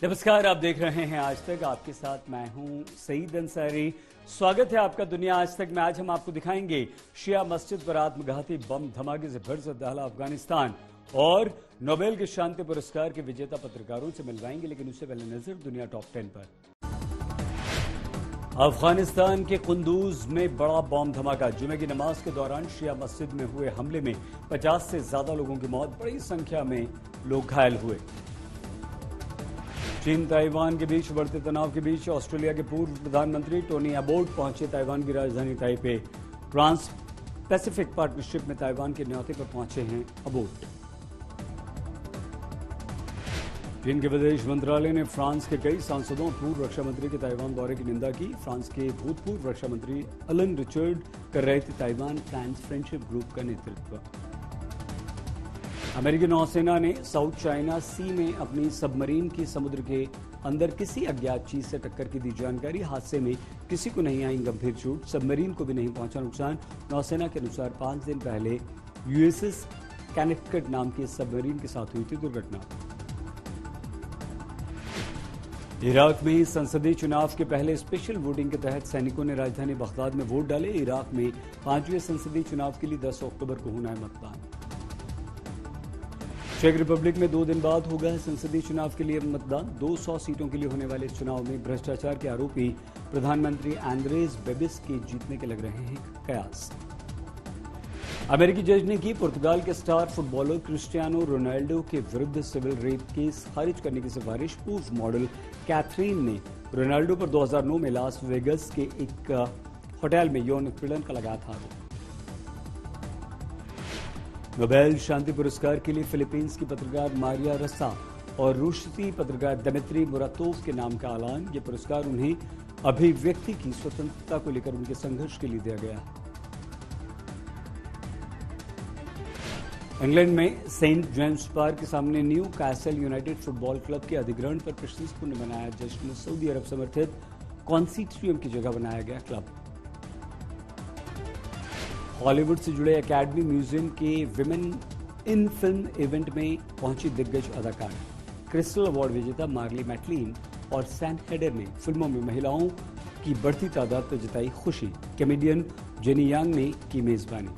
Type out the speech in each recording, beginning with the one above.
नमस्कार, आप देख रहे हैं आज तक। आपके साथ मैं हूं सईद अंसारी। स्वागत है आपका दुनिया आज तक में। आज हम आपको दिखाएंगे शिया मस्जिद पर आत्मघाती बम धमाके से भर दहला अफगानिस्तान और नोबेल के शांति पुरस्कार के विजेता पत्रकारों से मिलवाएंगे। लेकिन उससे पहले नजर दुनिया टॉप 10 पर। अफगानिस्तान के कुंदूज में बड़ा बम धमाका। जुमे की नमाज के दौरान शिया मस्जिद में हुए हमले में 50 से ज्यादा लोगों की मौत, बड़ी संख्या में लोग घायल हुए। चीन ताइवान के बीच बढ़ते तनाव के बीच ऑस्ट्रेलिया के पूर्व प्रधानमंत्री टोनी अबोट पहुंचे ताइवान की राजधानी ताइपे। ट्रांस पैसिफिक पार्टनरशिप में ताइवान के न्योते पर पहुंचे हैं अबोट। चीन के विदेश मंत्रालय ने फ्रांस के कई सांसदों पूर्व रक्षा मंत्री के ताइवान दौरे की निंदा की। फ्रांस के भूतपूर्व रक्षा मंत्री अलन रिचर्ड कर रहे थे ताइवान फ्रांस फ्रेंडशिप ग्रुप का नेतृत्व। अमेरिकी नौसेना ने साउथ चाइना सी में अपनी सबमरीन की समुद्र के अंदर किसी अज्ञात चीज से टक्कर की दी जानकारी। हादसे में किसी को नहीं आई गंभीर चोट, सबमरीन को भी नहीं पहुंचा नुकसान। नौसेना के अनुसार 5 दिन पहले यूएसएस कैनेक्टिकट नाम की सबमरीन के साथ हुई थी दुर्घटना। इराक में संसदीय चुनाव के पहले स्पेशल वोटिंग के तहत सैनिकों ने राजधानी बगदाद में वोट डाले। इराक में 5वें संसदीय चुनाव के लिए 10 अक्टूबर को होना है मतदान। चेक रिपब्लिक में 2 दिन बाद होगा संसदीय चुनाव के लिए मतदान। 200 सीटों के लिए होने वाले इस चुनाव में भ्रष्टाचार के आरोपी प्रधानमंत्री एंड्रेस बेबिस के जीतने के लग रहे हैं कयास। अमेरिकी जज ने की पुर्तगाल के स्टार फुटबॉलर क्रिस्टियानो रोनाल्डो के विरुद्ध सिविल रेप केस खारिज करने की सिफारिश। पूर्व मॉडल कैथरीन ने रोनाल्डो पर 2009 में लास वेगस के एक होटल में यौन उत्पीड़न का लगाया था आरोप। नोबेल शांति पुरस्कार के लिए फिलीपींस की पत्रकार मारिया रेसा और रूसी पत्रकार दिमित्री मुरातोव के नाम का ऐलान। ये पुरस्कार उन्हें अभिव्यक्ति की स्वतंत्रता को लेकर उनके संघर्ष के लिए दिया गया। इंग्लैंड में सेंट जेम्स पार्क के सामने new castle United football club के अधिग्रहण पर प्रशंसपूर्ण मनाया जश्न। सऊदी अरब समर्थित कॉन्सिट्रियम की जगह बनाया गया क्लब। हॉलीवुड से जुड़े एकेडमी म्यूजियम के विमेन इन फिल्म इवेंट में पहुंची दिग्गज अदाकार। क्रिस्टल अवार्ड विजेता मार्ली मैटलिन और सैन हेडर ने फिल्मों में महिलाओं की बढ़ती तादाद पर जताई खुशी। कॉमेडियन जेनी यांग ने की मेजबानी।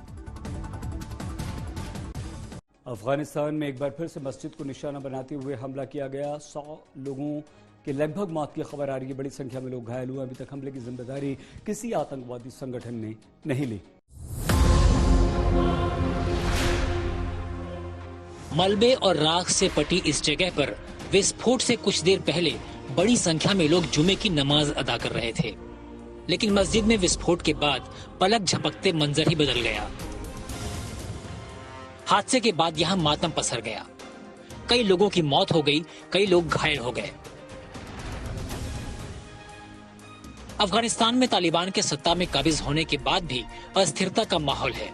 अफगानिस्तान में एक बार फिर से मस्जिद को निशाना बनाते हुए हमला किया गया। 100 लोगों के लगभग मौत की खबर आ रही है। बड़ी संख्या में लोग घायल हुए। अभी तक हमले की जिम्मेदारी किसी आतंकवादी संगठन ने नहीं ली। मलबे और राख से पटी इस जगह पर विस्फोट से कुछ देर पहले बड़ी संख्या में लोग जुमे की नमाज अदा कर रहे थे। लेकिन मस्जिद में विस्फोट के बाद पलक झपकते मंजर ही बदल गया। हादसे के बाद यहाँ मातम पसर गया। कई लोगों की मौत हो गई, कई लोग घायल हो गए। अफगानिस्तान में तालिबान के सत्ता में काबिज होने के बाद भी अस्थिरता का माहौल है।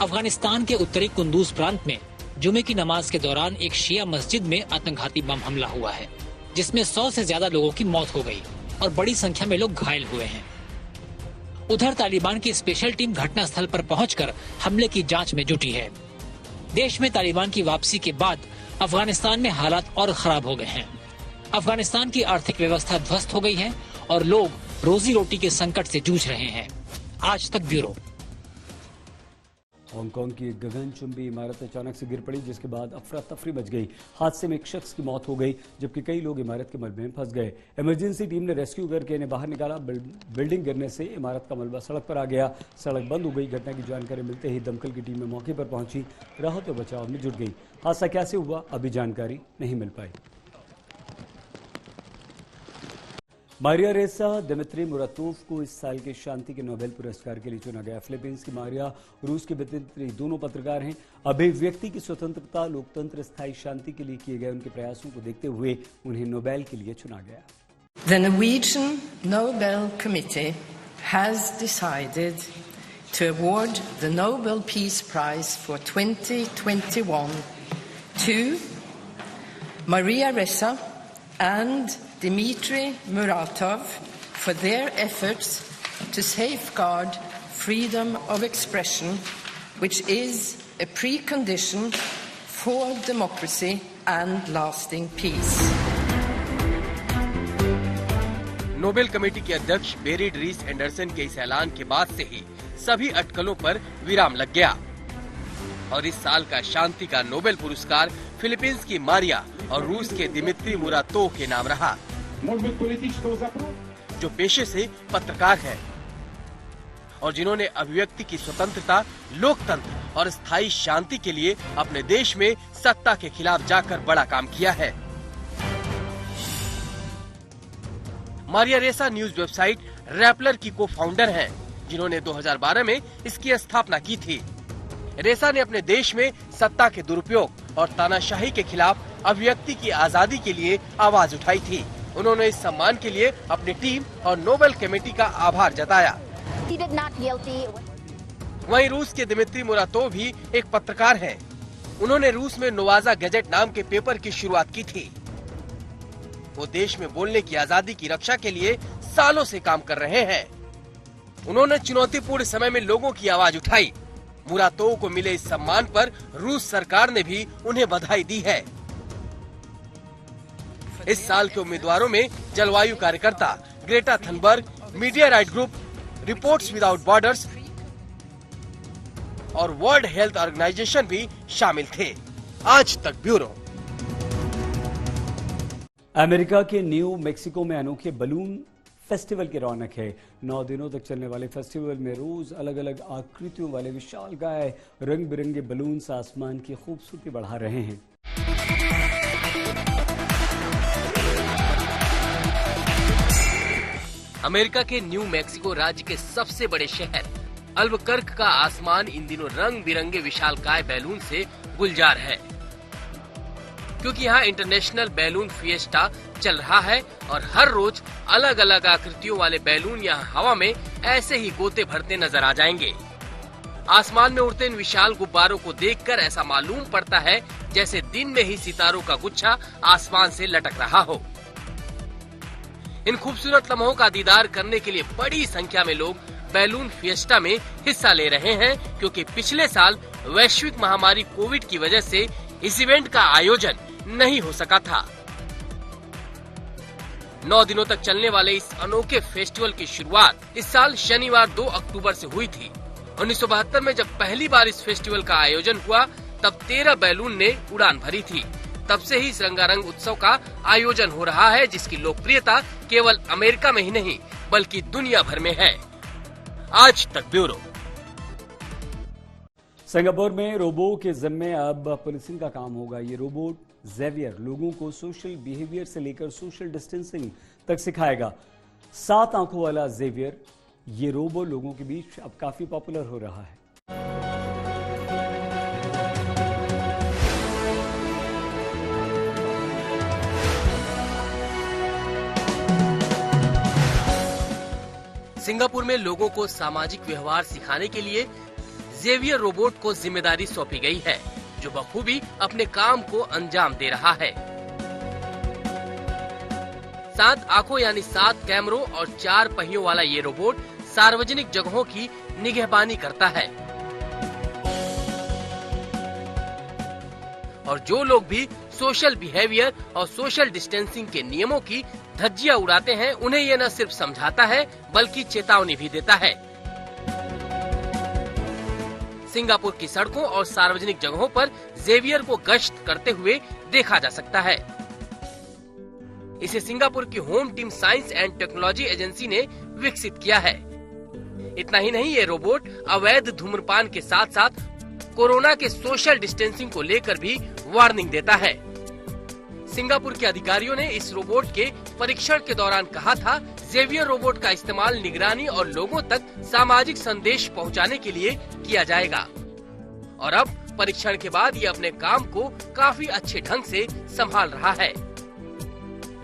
अफगानिस्तान के उत्तरी कुंदूज प्रांत में जुमे की नमाज के दौरान एक शिया मस्जिद में आत्मघाती बम हमला हुआ है, जिसमें 100 से ज्यादा लोगों की मौत हो गई और बड़ी संख्या में लोग घायल हुए हैं। उधर तालिबान की स्पेशल टीम घटनास्थल पर पहुंचकर हमले की जांच में जुटी है। देश में तालिबान की वापसी के बाद अफगानिस्तान में हालात और खराब हो गए हैं। अफगानिस्तान की आर्थिक व्यवस्था ध्वस्त हो गई है और लोग रोजी रोटी के संकट से जूझ रहे हैं। आज तक ब्यूरो। हांगकांग की एक गगनचुंबी इमारत अचानक से गिर पड़ी, जिसके बाद अफरा तफरी मच गई। हादसे में एक शख्स की मौत हो गई, जबकि कई लोग इमारत के मलबे में फंस गए। इमरजेंसी टीम ने रेस्क्यू करके इन्हें बाहर निकाला। बिल्डिंग गिरने से इमारत का मलबा सड़क पर आ गया। सड़क बंद हो गई। घटना की जानकारी मिलते ही दमकल की टीम मौके पर पहुंची, राहत और बचाव में जुट गई। हादसा कैसे हुआ, अभी जानकारी नहीं मिल पाई। मारिया रेसा दिमित्री मुरातोव को इस साल के शांति के नोबेल पुरस्कार के लिए चुना गया। फिलीपींस की मारिया, रूस की दिमित्री दोनों पत्रकार हैं। अभिव्यक्ति की स्वतंत्रता, लोकतंत्र, स्थायी शांति के लिए किए गए उनके प्रयासों को देखते हुए उन्हें नोबेल के लिए चुना गया। The Norwegian Nobel Committee has decided to award the Nobel Peace Prize for 2021 to Maria Ressa and Dmitry Muratov for their efforts to safeguard freedom of expression, which is a precondition for democracy and lasting peace. Nobel committee के अध्यक्ष buried रीस Anderson के इस ऐलान के बाद से ही सभी अटकलों पर विराम लग गया और इस साल का शांति का नोबेल पुरस्कार फिलीपींस की मारिया और रूस के दिमित्री मुरातोव के नाम रहा, जो पेशे से पत्रकार हैं और जिन्होंने अभिव्यक्ति की स्वतंत्रता, लोकतंत्र और स्थायी शांति के लिए अपने देश में सत्ता के खिलाफ जाकर बड़ा काम किया है। मारिया रेसा न्यूज वेबसाइट रैपलर की को फाउंडर हैं, जिन्होंने 2012 में इसकी स्थापना की थी। रेसा ने अपने देश में सत्ता के दुरुपयोग और तानाशाही के खिलाफ अभिव्यक्ति की आजादी के लिए आवाज उठाई थी। उन्होंने इस सम्मान के लिए अपनी टीम और नोबेल कमेटी का आभार जताया। वहीं रूस के दिमित्री मुरातोव भी एक पत्रकार हैं। उन्होंने रूस में नोवाजा गैजेट नाम के पेपर की शुरुआत की थी। वो देश में बोलने की आजादी की रक्षा के लिए सालों से काम कर रहे हैं। उन्होंने चुनौतीपूर्ण समय में लोगों की आवाज उठाई। मुरातोव को मिले इस सम्मान पर रूस सरकार ने भी उन्हें बधाई दी है। इस साल के उम्मीदवारों में जलवायु कार्यकर्ता Greta Thunberg, media right group, reports without borders और वर्ल्ड हेल्थ ऑर्गेनाइजेशन भी शामिल थे। आज तक ब्यूरो। अमेरिका के न्यू मेक्सिको में अनोखे बलून फेस्टिवल की रौनक है। 9 दिनों तक चलने वाले फेस्टिवल में रोज अलग अलग आकृतियों वाले विशालकाय रंग बिरंगे बलून्स आसमान की खूबसूरती बढ़ा रहे हैं। अमेरिका के न्यू मैक्सिको राज्य के सबसे बड़े शहर अल्बुकर्क का आसमान इन दिनों रंग बिरंगे विशालकाय बैलून से गुलजार है, क्योंकि यहाँ इंटरनेशनल बैलून फिएस्टा चल रहा है और हर रोज अलग अलग आकृतियों वाले बैलून यहाँ हवा में ऐसे ही गोते भरते नजर आ जाएंगे। आसमान में उड़ते इन विशाल गुब्बारों को देखकर ऐसा मालूम पड़ता है जैसे दिन में ही सितारों का गुच्छा आसमान से लटक रहा हो। इन खूबसूरत लम्हों का दीदार करने के लिए बड़ी संख्या में लोग बैलून फिएस्टा में हिस्सा ले रहे हैं, क्योंकि पिछले साल वैश्विक महामारी कोविड की वजह से इस इवेंट का आयोजन नहीं हो सका था। 9 दिनों तक चलने वाले इस अनोखे फेस्टिवल की शुरुआत इस साल शनिवार 2 अक्टूबर से हुई थी। 1972 में जब पहली बार इस फेस्टिवल का आयोजन हुआ तब 13 बैलून ने उड़ान भरी थी। तब से ही इस रंगारंग उत्सव का आयोजन हो रहा है, जिसकी लोकप्रियता केवल अमेरिका में ही नहीं बल्कि दुनिया भर में है। आज तक ब्यूरो। सिंगापुर में रोबो के जिम्मे अब पुलिसिंग का काम होगा। ये रोबोट जेवियर लोगों को सोशल बिहेवियर से लेकर सोशल डिस्टेंसिंग तक सिखाएगा। 7 आंखों वाला जेवियर ये रोबो लोगों के बीच अब काफी पॉपुलर हो रहा है। सिंगापुर में लोगों को सामाजिक व्यवहार सिखाने के लिए जेवियर रोबोट को जिम्मेदारी सौंपी गई है, जो बखूबी अपने काम को अंजाम दे रहा है। 7 आंखों यानी 7 कैमरों और 4 पहियों वाला ये रोबोट सार्वजनिक जगहों की निगहबानी करता है और जो लोग भी सोशल बिहेवियर और सोशल डिस्टेंसिंग के नियमों की धज्जियां उड़ाते हैं, उन्हें ये न सिर्फ समझाता है बल्कि चेतावनी भी देता है। सिंगापुर की सड़कों और सार्वजनिक जगहों पर जेवियर को गश्त करते हुए देखा जा सकता है। इसे सिंगापुर की home team science and technology agency ने विकसित किया है। इतना ही नहीं, ये रोबोट अवैध धूम्रपान के साथ साथ कोरोना के सोशल डिस्टेंसिंग को लेकर भी वार्निंग देता है। सिंगापुर के अधिकारियों ने इस रोबोट के परीक्षण के दौरान कहा था, जेवियर रोबोट का इस्तेमाल निगरानी और लोगों तक सामाजिक संदेश पहुंचाने के लिए किया जाएगा और अब परीक्षण के बाद ये अपने काम को काफी अच्छे ढंग से संभाल रहा है।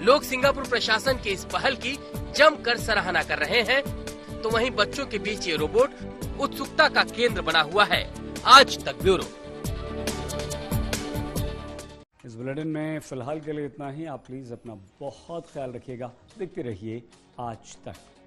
लोग सिंगापुर प्रशासन की इस पहल की जमकर सराहना कर रहे हैं, तो वहीं बच्चों के बीच ये रोबोट उत्सुकता का केंद्र बना हुआ है। आज तक ब्यूरो। इस बुलेटिन में फिलहाल के लिए इतना ही। आप प्लीज अपना बहुत ख्याल रखिएगा। देखते रहिए आज तक।